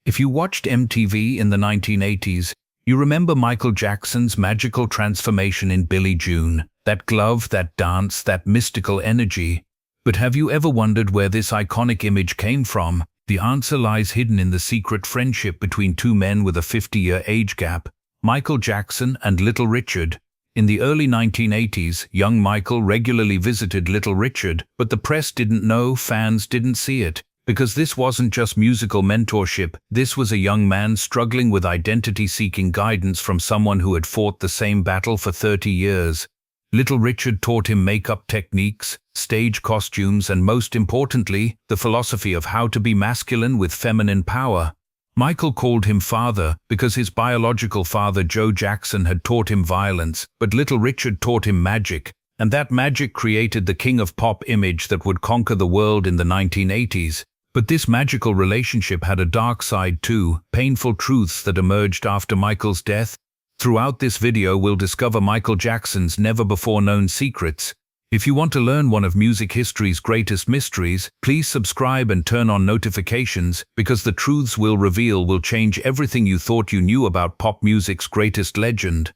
If you watched MTV in the 1980s, you remember Michael Jackson's magical transformation in Billie Jean, that glove, that dance, that mystical energy. But have you ever wondered where this iconic image came from? The answer lies hidden in the secret friendship between two men with a 50-year age gap, Michael Jackson and Little Richard. In the early 1980s, young Michael regularly visited Little Richard, but the press didn't know, fans didn't see it. Because this wasn't just musical mentorship, this was a young man struggling with identity-seeking guidance from someone who had fought the same battle for 30 years. Little Richard taught him makeup techniques, stage costumes, and most importantly, the philosophy of how to be masculine with feminine power. Michael called him father because his biological father Joe Jackson had taught him violence, but Little Richard taught him magic, and that magic created the king of pop image that would conquer the world in the 1980s. But this magical relationship had a dark side too, painful truths that emerged after Michael's death. Throughout this video we'll discover Michael Jackson's never-before-known secrets. If you want to learn one of music history's greatest mysteries, please subscribe and turn on notifications, because the truths we'll reveal will change everything you thought you knew about pop music's greatest legend.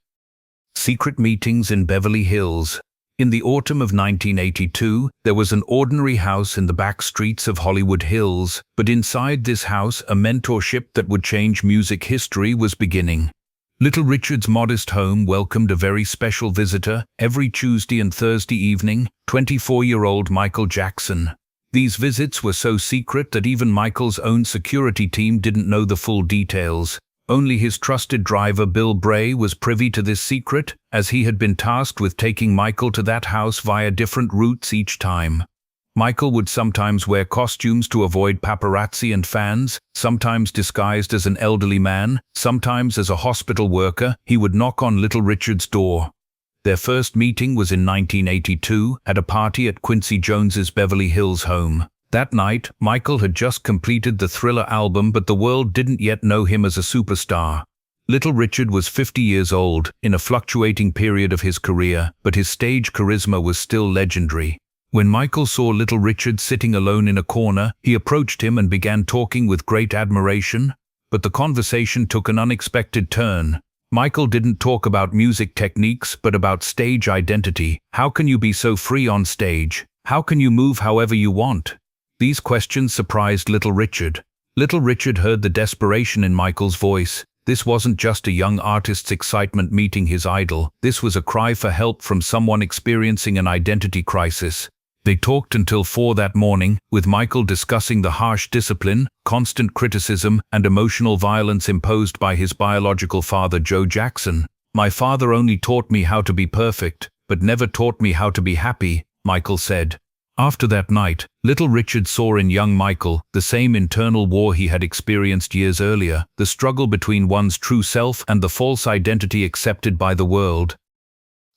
Secret meetings in Beverly Hills. In the autumn of 1982, there was an ordinary house in the back streets of Hollywood Hills, but inside this house a mentorship that would change music history was beginning. Little Richard's modest home welcomed a very special visitor every Tuesday and Thursday evening, 24-year-old Michael Jackson. These visits were so secret that even Michael's own security team didn't know the full details. Only his trusted driver Bill Bray was privy to this secret, as he had been tasked with taking Michael to that house via different routes each time. Michael would sometimes wear costumes to avoid paparazzi and fans, sometimes disguised as an elderly man, sometimes as a hospital worker. He would knock on Little Richard's door. Their first meeting was in 1982 at a party at Quincy Jones's Beverly Hills home. That night, Michael had just completed the Thriller album, but the world didn't yet know him as a superstar. Little Richard was 50 years old, in a fluctuating period of his career, but his stage charisma was still legendary. When Michael saw Little Richard sitting alone in a corner, he approached him and began talking with great admiration, but the conversation took an unexpected turn. Michael didn't talk about music techniques, but about stage identity. How can you be so free on stage? How can you move however you want? These questions surprised Little Richard. Little Richard heard the desperation in Michael's voice. This wasn't just a young artist's excitement meeting his idol. This was a cry for help from someone experiencing an identity crisis. They talked until 4 that morning, with Michael discussing the harsh discipline, constant criticism, and emotional violence imposed by his biological father Joe Jackson. "My father only taught me how to be perfect, but never taught me how to be happy," Michael said. After that night, Little Richard saw in young Michael the same internal war he had experienced years earlier, the struggle between one's true self and the false identity accepted by the world.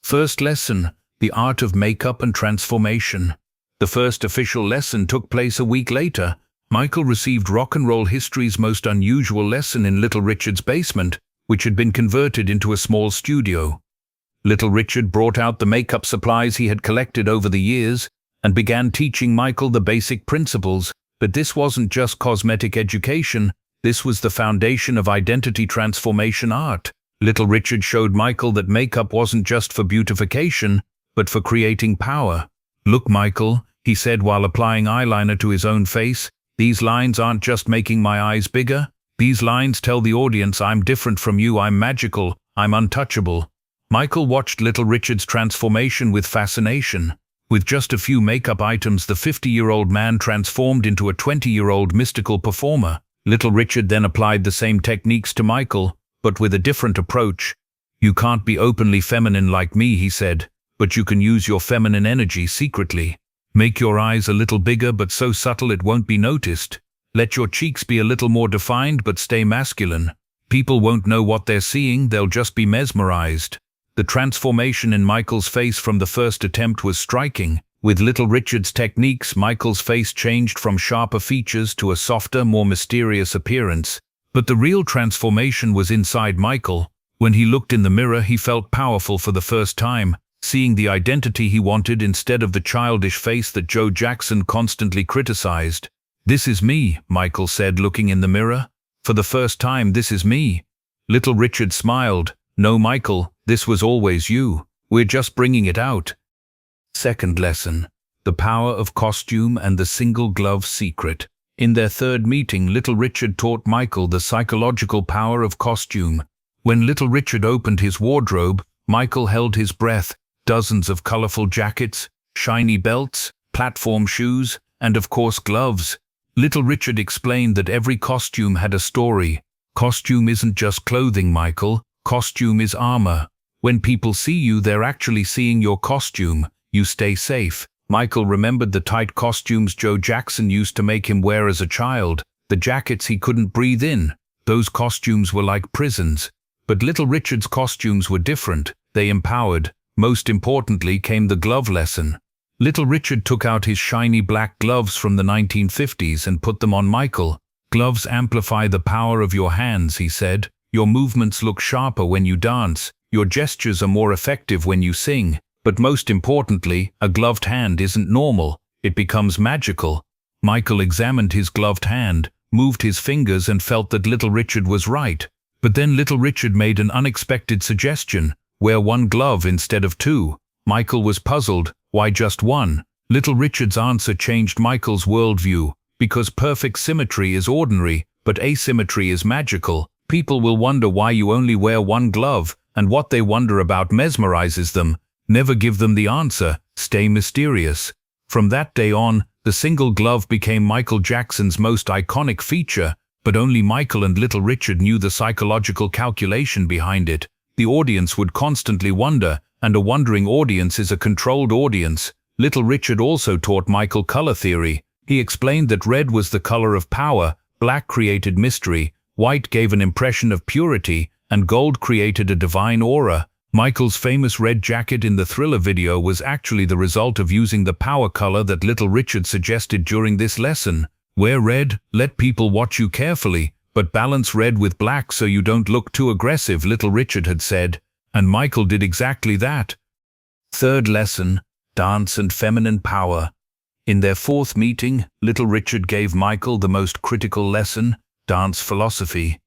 First lesson: the art of makeup and transformation. The first official lesson took place a week later. Michael received rock and roll history's most unusual lesson in Little Richard's basement, which had been converted into a small studio. Little Richard brought out the makeup supplies he had collected over the years and began teaching Michael the basic principles. But this wasn't just cosmetic education, this was the foundation of identity transformation art. Little Richard showed Michael that makeup wasn't just for beautification, but for creating power. "Look, Michael," he said while applying eyeliner to his own face, "these lines aren't just making my eyes bigger. These lines tell the audience I'm different from you, I'm magical, I'm untouchable." Michael watched Little Richard's transformation with fascination. With just a few makeup items, the 50-year-old man transformed into a 20-year-old mystical performer. Little Richard then applied the same techniques to Michael, but with a different approach. "You can't be openly feminine like me," he said, "but you can use your feminine energy secretly. Make your eyes a little bigger but so subtle it won't be noticed. Let your cheeks be a little more defined but stay masculine. People won't know what they're seeing, they'll just be mesmerized." The transformation in Michael's face from the first attempt was striking. With Little Richard's techniques, Michael's face changed from sharper features to a softer, more mysterious appearance. But the real transformation was inside Michael. When he looked in the mirror, he felt powerful for the first time, seeing the identity he wanted instead of the childish face that Joe Jackson constantly criticized. "This is me," Michael said, looking in the mirror. For the first time, this is me." Little Richard smiled. "No, Michael, this was always you. We're just bringing it out." Second lesson: the power of costume and the single glove secret. In their third meeting, Little Richard taught Michael the psychological power of costume. When Little Richard opened his wardrobe, Michael held his breath. Dozens of colorful jackets, shiny belts, platform shoes, and of course gloves. Little Richard explained that every costume had a story. "Costume isn't just clothing, Michael. Costume is armor. When people see you, they're actually seeing your costume. You stay safe." Michael remembered the tight costumes Joe Jackson used to make him wear as a child, the jackets he couldn't breathe in. Those costumes were like prisons. But Little Richard's costumes were different. They empowered. Most importantly came the glove lesson. Little Richard took out his shiny black gloves from the 1950s and put them on Michael. "Gloves amplify the power of your hands," he said. "Your movements look sharper when you dance. Your gestures are more effective when you sing. But most importantly, a gloved hand isn't normal. It becomes magical." Michael examined his gloved hand, moved his fingers, and felt that Little Richard was right. But then Little Richard made an unexpected suggestion: wear one glove instead of two. Michael was puzzled. Why just one? Little Richard's answer changed Michael's worldview. Because perfect symmetry is ordinary, but asymmetry is magical. People will wonder why you only wear one glove, and what they wonder about mesmerizes them. Never give them the answer. Stay mysterious. From that day on, the single glove became Michael Jackson's most iconic feature, but only Michael and Little Richard knew the psychological calculation behind it. The audience would constantly wonder, and a wondering audience is a controlled audience. Little Richard also taught Michael color theory. He explained that red was the color of power, black created mystery, white gave an impression of purity, and gold created a divine aura. Michael's famous red jacket in the Thriller video was actually the result of using the power color that Little Richard suggested during this lesson. Wear red, let people watch you carefully, but balance red with black so you don't look too aggressive, Little Richard had said. And Michael did exactly that. Third lesson: dance and feminine power. In their fourth meeting, Little Richard gave Michael the most critical lesson: dance philosophy.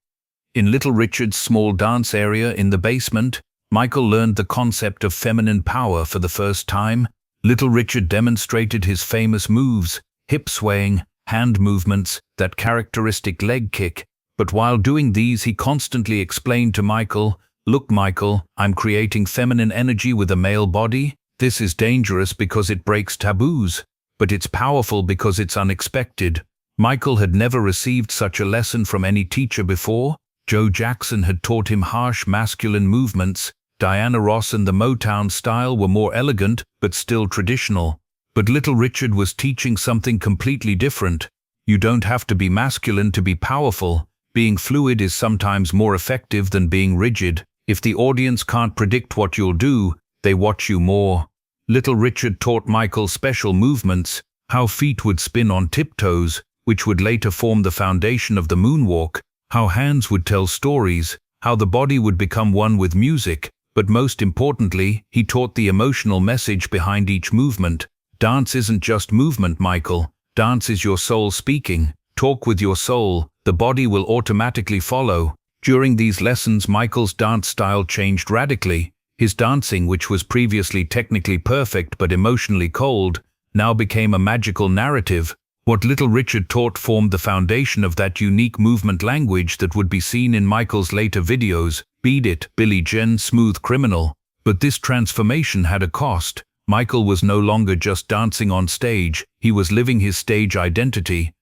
In Little Richard's small dance area in the basement, Michael learned the concept of feminine power for the first time. Little Richard demonstrated his famous moves: hip swaying, hand movements, that characteristic leg kick. But while doing these, he constantly explained to Michael, "Look, Michael, I'm creating feminine energy with a male body. This is dangerous because it breaks taboos, but it's powerful because it's unexpected." Michael had never received such a lesson from any teacher before. Joe Jackson had taught him harsh masculine movements. Diana Ross and the Motown style were more elegant, but still traditional. But Little Richard was teaching something completely different. You don't have to be masculine to be powerful. Being fluid is sometimes more effective than being rigid. If the audience can't predict what you'll do, they watch you more. Little Richard taught Michael special movements, how feet would spin on tiptoes, which would later form the foundation of the moonwalk, how hands would tell stories, how the body would become one with music. But most importantly, he taught the emotional message behind each movement. Dance isn't just movement, Michael. Dance is your soul speaking. Talk with your soul. The body will automatically follow. During these lessons, Michael's dance style changed radically. His dancing, which was previously technically perfect but emotionally cold, now became a magical narrative. What Little Richard taught formed the foundation of that unique movement language that would be seen in Michael's later videos: Beat It, Billie Jean, Smooth Criminal. But this transformation had a cost. Michael was no longer just dancing on stage, he was living his stage identity.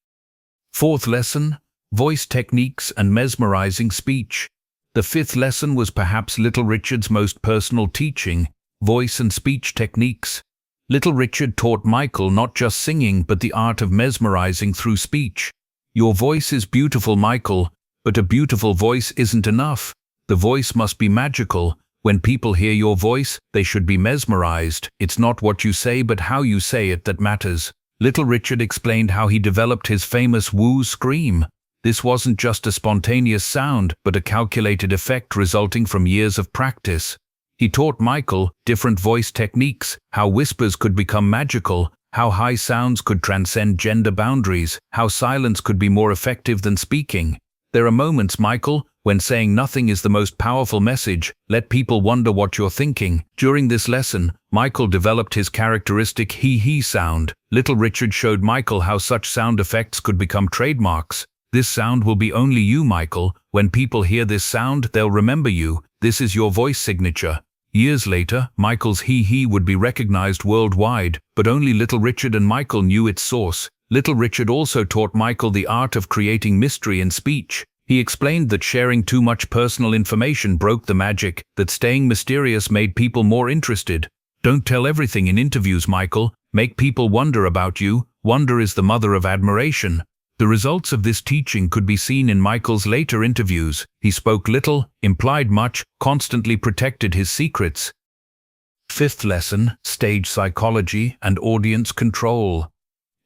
Fourth lesson: voice techniques and mesmerizing speech. The fifth lesson was perhaps Little Richard's most personal teaching: voice and speech techniques. Little Richard taught Michael not just singing but the art of mesmerizing through speech. Your voice is beautiful, Michael, but a beautiful voice isn't enough. The voice must be magical. When people hear your voice, they should be mesmerized. It's not what you say but how you say it that matters. Little Richard explained how he developed his famous woo scream. This wasn't just a spontaneous sound, but a calculated effect resulting from years of practice. He taught Michael different voice techniques, how whispers could become magical, how high sounds could transcend gender boundaries, how silence could be more effective than speaking. There are moments, Michael, when saying nothing is the most powerful message. Let people wonder what you're thinking. During this lesson, Michael developed his characteristic hee-hee sound. Little Richard showed Michael how such sound effects could become trademarks. This sound will be only you, Michael. When people hear this sound, they'll remember you. This is your voice signature. Years later, Michael's hee-hee would be recognized worldwide, but only Little Richard and Michael knew its source. Little Richard also taught Michael the art of creating mystery in speech. He explained that sharing too much personal information broke the magic, that staying mysterious made people more interested. Don't tell everything in interviews, Michael. Make people wonder about you. Wonder is the mother of admiration. The results of this teaching could be seen in Michael's later interviews. He spoke little, implied much, constantly protected his secrets. Fifth lesson, stage psychology and audience control.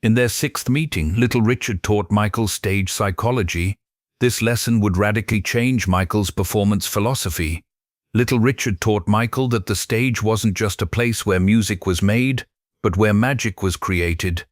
In their sixth meeting, Little Richard taught Michael stage psychology. This lesson would radically change Michael's performance philosophy. Little Richard taught Michael that the stage wasn't just a place where music was made, but where magic was created.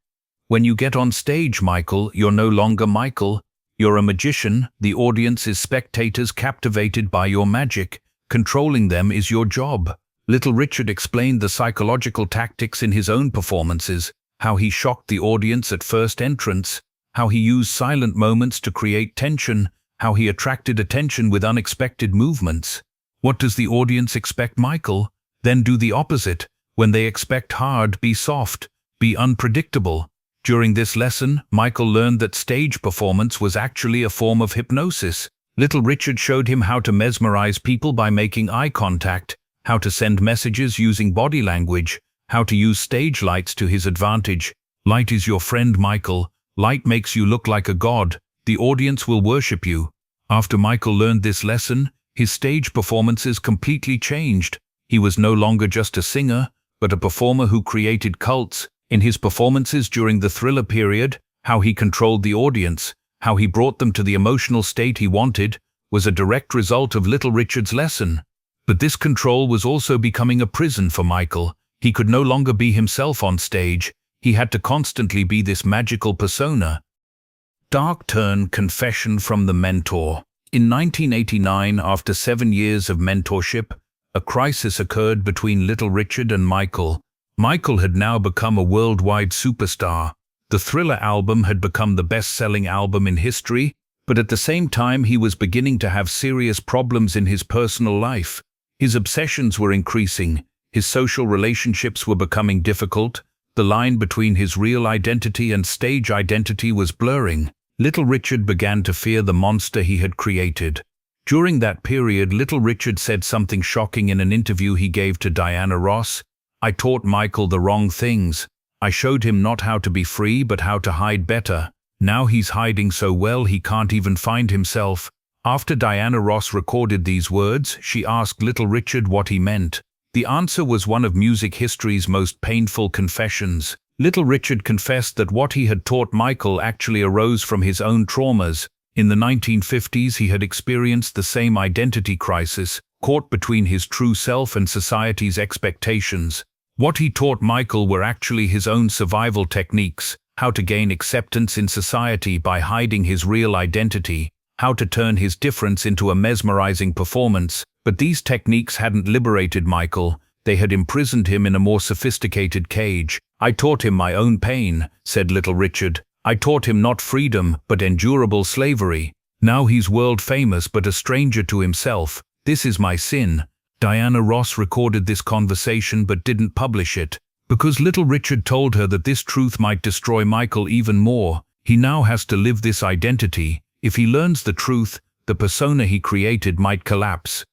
When you get on stage, Michael, you're no longer Michael. You're a magician. The audience is spectators captivated by your magic. Controlling them is your job. Little Richard explained the psychological tactics in his own performances, how he shocked the audience at first entrance, how he used silent moments to create tension, how he attracted attention with unexpected movements. What does the audience expect, Michael? Then do the opposite. When they expect hard, be soft, be unpredictable. During this lesson, Michael learned that stage performance was actually a form of hypnosis. Little Richard showed him how to mesmerize people by making eye contact, how to send messages using body language, how to use stage lights to his advantage. Light is your friend, Michael. Light makes you look like a god. The audience will worship you. After Michael learned this lesson, his stage performances completely changed. He was no longer just a singer, but a performer who created cults. In his performances during the Thriller period, how he controlled the audience, how he brought them to the emotional state he wanted, was a direct result of Little Richard's lesson. But this control was also becoming a prison for Michael. He could no longer be himself on stage. He had to constantly be this magical persona. Dark turn, confession from the mentor. In 1989, after 7 years of mentorship, a crisis occurred between Little Richard and Michael. Michael had now become a worldwide superstar. The Thriller album had become the best-selling album in history, but at the same time he was beginning to have serious problems in his personal life. His obsessions were increasing, his social relationships were becoming difficult, the line between his real identity and stage identity was blurring. Little Richard began to fear the monster he had created. During that period, Little Richard said something shocking in an interview he gave to Diana Ross. I taught Michael the wrong things. I showed him not how to be free, but how to hide better. Now he's hiding so well he can't even find himself. After Diana Ross recorded these words, she asked Little Richard what he meant. The answer was one of music history's most painful confessions. Little Richard confessed that what he had taught Michael actually arose from his own traumas. In the 1950s, he had experienced the same identity crisis, caught between his true self and society's expectations. What he taught Michael were actually his own survival techniques, how to gain acceptance in society by hiding his real identity, how to turn his difference into a mesmerizing performance. But these techniques hadn't liberated Michael, they had imprisoned him in a more sophisticated cage. I taught him my own pain, said Little Richard. I taught him not freedom, but endurable slavery. Now he's world famous but a stranger to himself. This is my sin. Diana Ross recorded this conversation but didn't publish it, because Little Richard told her that this truth might destroy Michael even more. He now has to live this identity. If he learns the truth, the persona he created might collapse.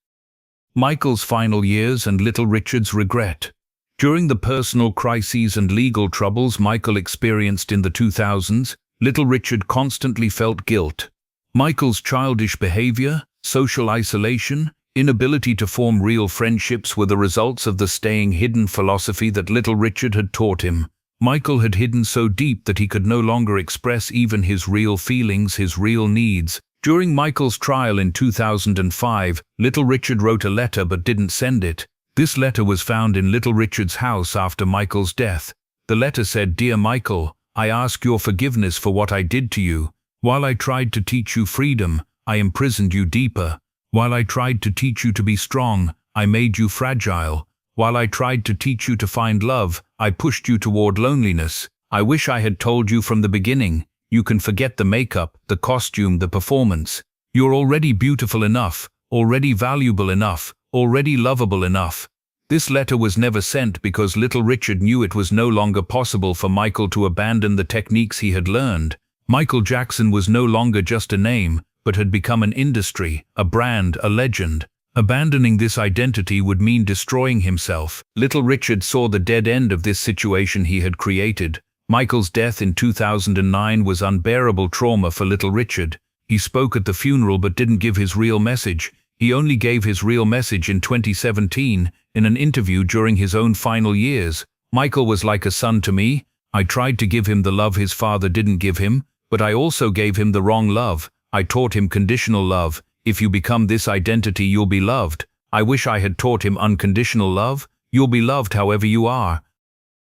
Michael's final years and Little Richard's regret. During the personal crises and legal troubles Michael experienced in the 2000s, Little Richard constantly felt guilt. Michael's childish behavior, social isolation, inability to form real friendships were the results of the staying hidden philosophy that Little Richard had taught him. Michael had hidden so deep that he could no longer express even his real feelings, his real needs. During Michael's trial in 2005, Little Richard wrote a letter but didn't send it. This letter was found in Little Richard's house after Michael's death. The letter said, "Dear Michael, I ask your forgiveness for what I did to you. While I tried to teach you freedom, I imprisoned you deeper. While I tried to teach you to be strong, I made you fragile. While I tried to teach you to find love, I pushed you toward loneliness. I wish I had told you from the beginning. You can forget the makeup, the costume, the performance. You're already beautiful enough, already valuable enough, already lovable enough. This letter was never sent because little Richard knew it was no longer possible for Michael to abandon the techniques he had learned. Michael Jackson was no longer just a name, but had become an industry, a brand, a legend. Abandoning this identity would mean destroying himself. Little Richard saw the dead end of this situation he had created. Michael's death in 2009 was unbearable trauma for little Richard. He spoke at the funeral but didn't give his real message. He only gave his real message in 2017, in an interview during his own final years. Michael was like a son to me. I tried to give him the love his father didn't give him, but I also gave him the wrong love. I taught him conditional love. If you become this identity, you'll be loved. I wish I had taught him unconditional love. You'll be loved however you are.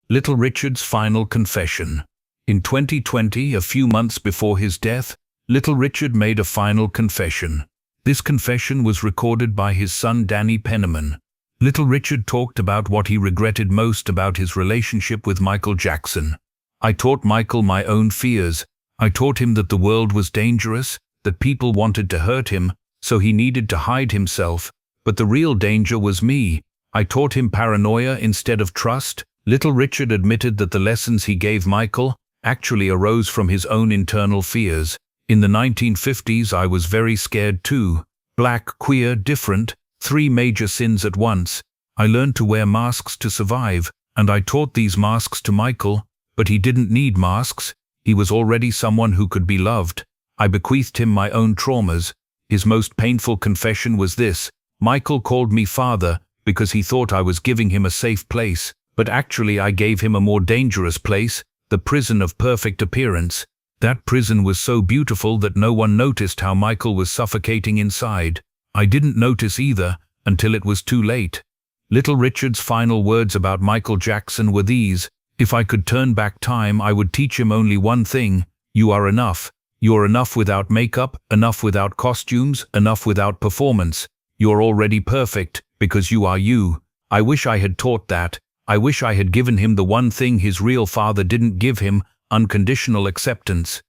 Little Richard's final confession. In 2020, a few months before his death, Little Richard made a final confession. This confession was recorded by his son Danny Penniman. Little Richard talked about what he regretted most about his relationship with Michael Jackson. I taught Michael my own fears. I taught him that the world was dangerous, that people wanted to hurt him, so he needed to hide himself. But the real danger was me. I taught him paranoia instead of trust. Little Richard admitted that the lessons he gave Michael actually arose from his own internal fears. In the 1950s, I was very scared too. Black, queer, different, 3 major sins at once. I learned to wear masks to survive, and I taught these masks to Michael, but he didn't need masks. He was already someone who could be loved. I bequeathed him my own traumas. His most painful confession was this: Michael called me father because he thought I was giving him a safe place. But actually I gave him a more dangerous place, the prison of perfect appearance. That prison was so beautiful that no one noticed how Michael was suffocating inside. I didn't notice either, until it was too late. Little Richard's final words about Michael Jackson were these: if I could turn back time, I would teach him only one thing: you are enough. You're enough without makeup, enough without costumes, enough without performance. You're already perfect, because you are you. I wish I had taught that. I wish I had given him the one thing his real father didn't give him: unconditional acceptance.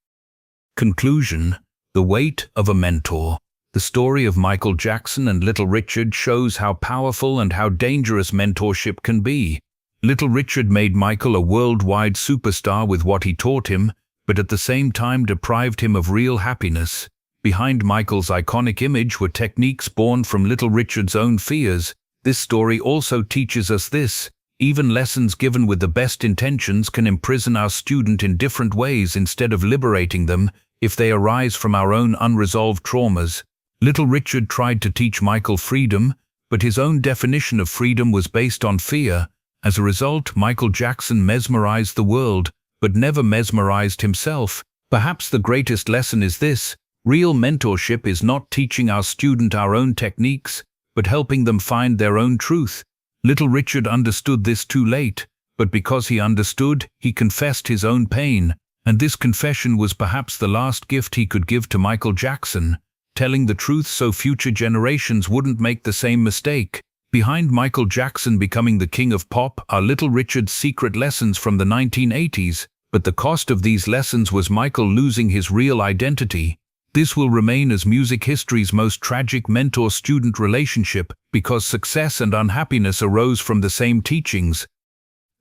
Conclusion: the weight of a mentor. The story of Michael Jackson and Little Richard shows how powerful and how dangerous mentorship can be. Little Richard made Michael a worldwide superstar with what he taught him, but at the same time deprived him of real happiness. Behind Michael's iconic image were techniques born from Little Richard's own fears. This story also teaches us this: even lessons given with the best intentions can imprison our student in different ways instead of liberating them, if they arise from our own unresolved traumas. Little Richard tried to teach Michael freedom, but his own definition of freedom was based on fear. As a result, Michael Jackson mesmerized the world, but never mesmerized himself. Perhaps the greatest lesson is this: real mentorship is not teaching our student our own techniques, but helping them find their own truth. Little Richard understood this too late, but because he understood, he confessed his own pain, and this confession was perhaps the last gift he could give to Michael Jackson, telling the truth so future generations wouldn't make the same mistake. Behind Michael Jackson becoming the king of pop are Little Richard's secret lessons from the 1980s, but the cost of these lessons was Michael losing his real identity. This will remain as music history's most tragic mentor-student relationship, because success and unhappiness arose from the same teachings.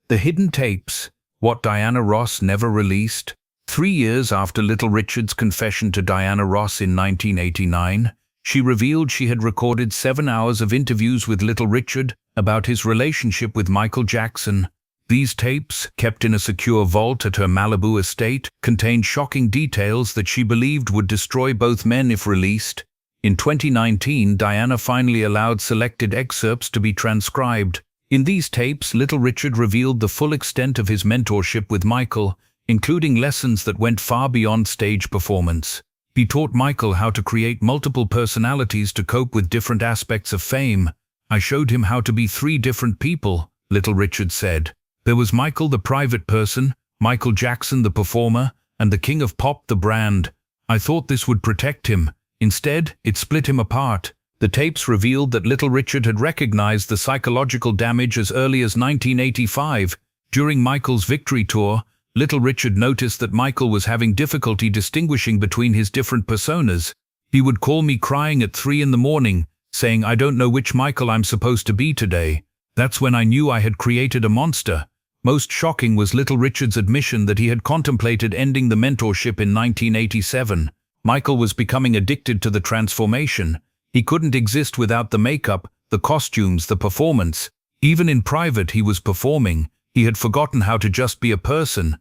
The hidden tapes, what Diana Ross never released. 3 years after Little Richard's confession to Diana Ross in 1989, she revealed she had recorded 7 hours of interviews with Little Richard about his relationship with Michael Jackson. These tapes, kept in a secure vault at her Malibu estate, contained shocking details that she believed would destroy both men if released. In 2019, Diana finally allowed selected excerpts to be transcribed. In these tapes, Little Richard revealed the full extent of his mentorship with Michael, including lessons that went far beyond stage performance. He taught Michael how to create multiple personalities to cope with different aspects of fame. "I showed him how to be 3 different people," Little Richard said. "There was Michael the private person, Michael Jackson the performer, and the king of pop the brand. I thought this would protect him. Instead, it split him apart. The tapes revealed that Little Richard had recognized the psychological damage as early as 1985. During Michael's victory tour, Little Richard noticed that Michael was having difficulty distinguishing between his different personas. He would call me crying at 3 in the morning, saying, "I don't know which Michael I'm supposed to be today." That's when I knew I had created a monster. Most shocking was Little Richard's admission that he had contemplated ending the mentorship in 1987. Michael was becoming addicted to the transformation. He couldn't exist without the makeup, the costumes, the performance. Even in private he was performing. He had forgotten how to just be a person.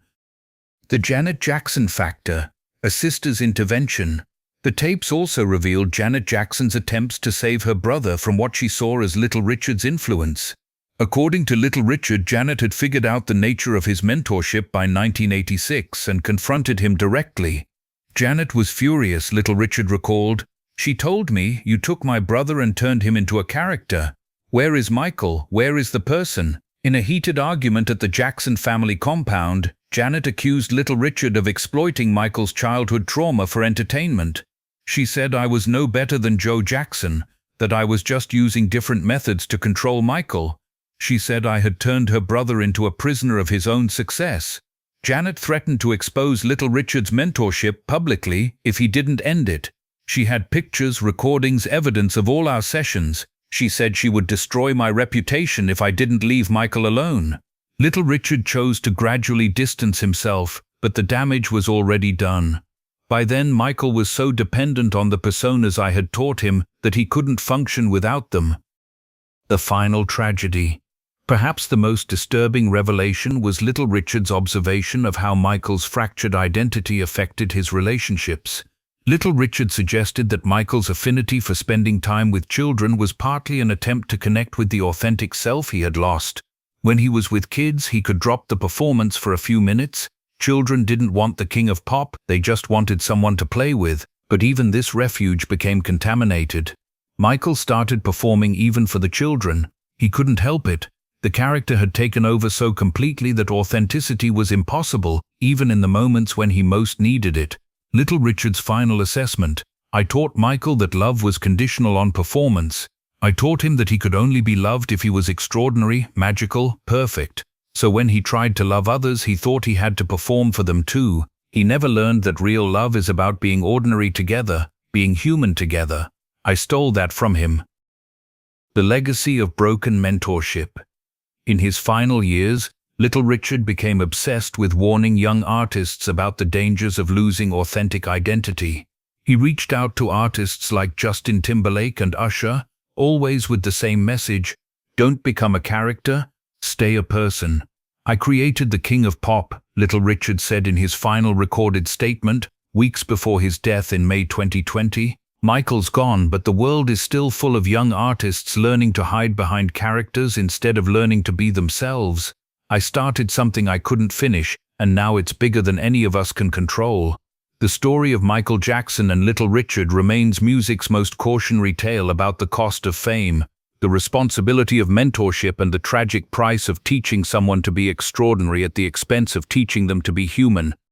The Janet Jackson factor, a sister's intervention. The tapes also revealed Janet Jackson's attempts to save her brother from what she saw as Little Richard's influence. According to Little Richard, Janet had figured out the nature of his mentorship by 1986 and confronted him directly. Janet was furious, Little Richard recalled. "She told me, you took my brother and turned him into a character. Where is Michael? Where is the person?" In a heated argument at the Jackson family compound, Janet accused Little Richard of exploiting Michael's childhood trauma for entertainment. She said, "I was no better than Joe Jackson, that I was just using different methods to control Michael." She said I had turned her brother into a prisoner of his own success. Janet threatened to expose Little Richard's mentorship publicly if he didn't end it. She had pictures, recordings, evidence of all our sessions. She said she would destroy my reputation if I didn't leave Michael alone. Little Richard chose to gradually distance himself, but the damage was already done. By then, Michael was so dependent on the personas I had taught him that he couldn't function without them. The final tragedy. Perhaps the most disturbing revelation was Little Richard's observation of how Michael's fractured identity affected his relationships. Little Richard suggested that Michael's affinity for spending time with children was partly an attempt to connect with the authentic self he had lost. When he was with kids, he could drop the performance for a few minutes. Children didn't want the king of pop, they just wanted someone to play with. But even this refuge became contaminated. Michael started performing even for the children. He couldn't help it. The character had taken over so completely that authenticity was impossible, even in the moments when he most needed it. Little Richard's final assessment. I taught Michael that love was conditional on performance. I taught him that he could only be loved if he was extraordinary, magical, perfect. So when he tried to love others, he thought he had to perform for them too. He never learned that real love is about being ordinary together, being human together. I stole that from him. The legacy of broken mentorship. In his final years, Little Richard became obsessed with warning young artists about the dangers of losing authentic identity. He reached out to artists like Justin Timberlake and Usher, always with the same message: don't become a character, stay a person. I created the king of pop, Little Richard said in his final recorded statement, weeks before his death in May 2020. Michael's gone, but the world is still full of young artists learning to hide behind characters instead of learning to be themselves. I started something I couldn't finish, and now it's bigger than any of us can control. The story of Michael Jackson and Little Richard remains music's most cautionary tale about the cost of fame, the responsibility of mentorship, and the tragic price of teaching someone to be extraordinary at the expense of teaching them to be human.